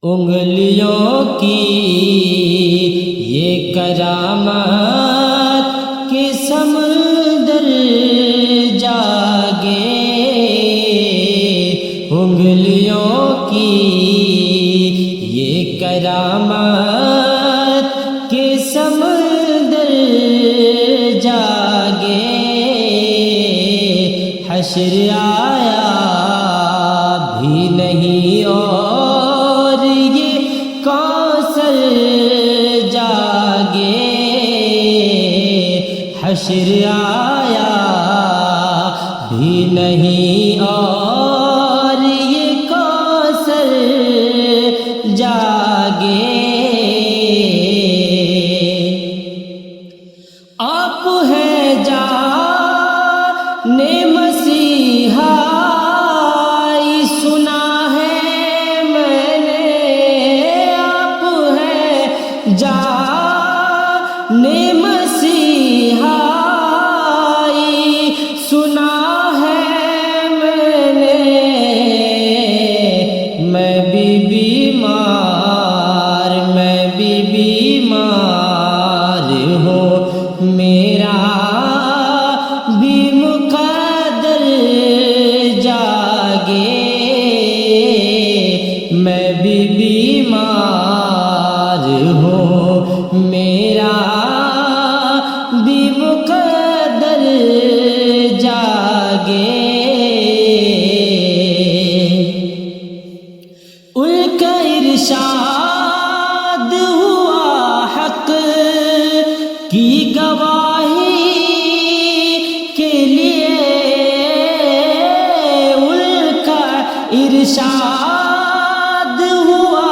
انگلیوں کی یہ کرامات کہ سمندر جاگے، انگلیوں کی یہ کرامات کہ سمندر جاگے، حشر آیا بھی نہیں اور یہ کوثر جاگے، حشر آیا بھی نہیں اور یہ کوثر جاگے۔ آپ ہے جان مسیحا سنا ہے میں نے، آپ ہے جان مسیحا سنا ہے میں نے، میں بھی بیمار ہوں، میرا بھی مقدر جاگے، میں بھی بیمار ہوں، میرا بھی مقدر جاگے۔ ان کا ارشاد ہوا حق کی گواہی کے لیے، ان کا ارشاد ہوا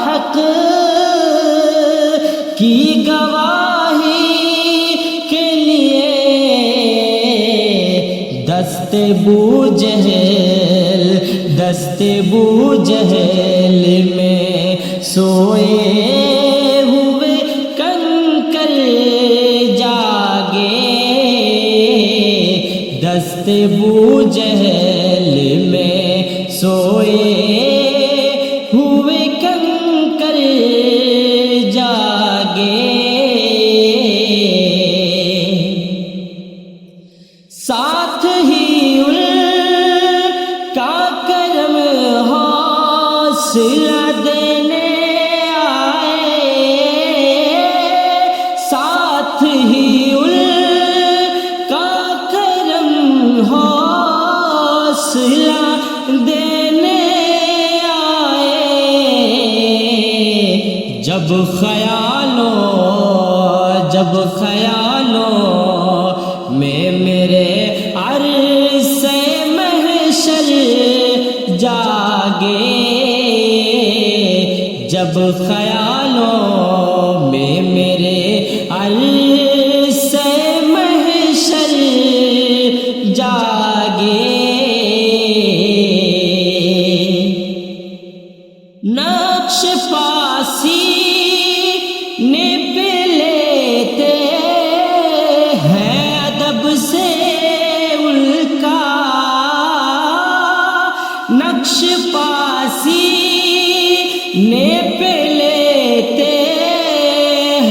حق کی گواہی کے لیے، دست بو جہل میں سوئے ہوئے کنکر جاگے، دست بو جہل میں سوئے ہوئے کنکر جاگے، ساتھ ہی ان کا کرم حوصلہ دینے آئے، ساتھ ہی ان کا کرم حوصلہ دینے آئے، جب خیالوں میں میرے عرصے محشر جاگے، جب خیالوں میں میرے عرصے محشر جاگے، نقش پاسی نے پہ لیتے ہیں ادب سے ان کا، نقش پاسی نے پہ لیتے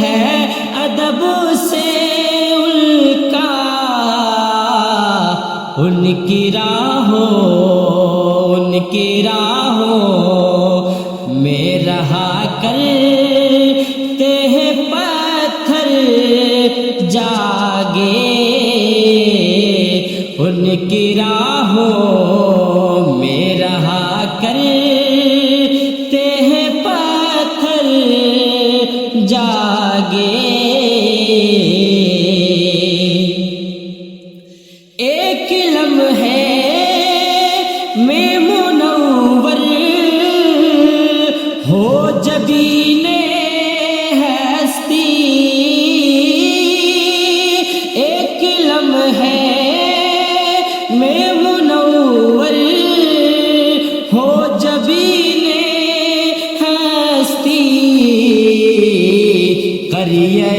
ہیں ادب سے ان کا، ان کی راہوں میں رہا کرتے ہیں پتھر جاگے، ان کی راہوں میں رہا کرتے ہیں پتھر جاگے، ایک لمحے میں منور ہو جبین ہستی، ایک لمحے میں منور ہو جبین ہستی، قریہ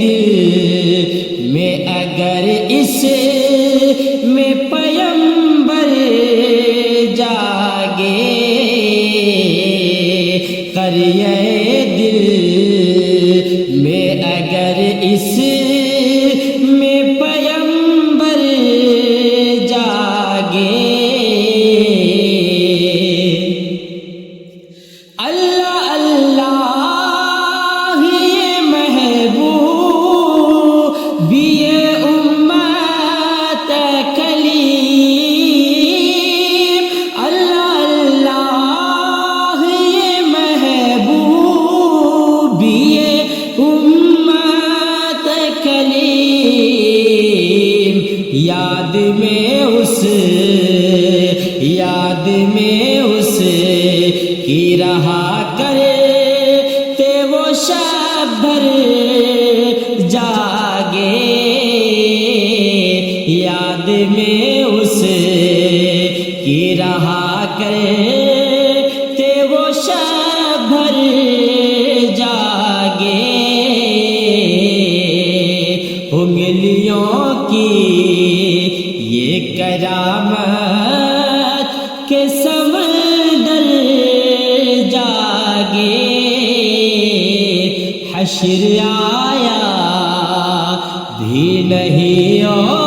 دل میں اگر اس میں پیمبر جاگے، یاد میں اس کی رہا کرتے وہ شب بھر جاگے، یاد میں اس کی رہا کرتے وہ شب بھر جاگے، انگلیوں کی یہ کرامت کہ سمندر جاگے، حشر آیا بھی نہیں اور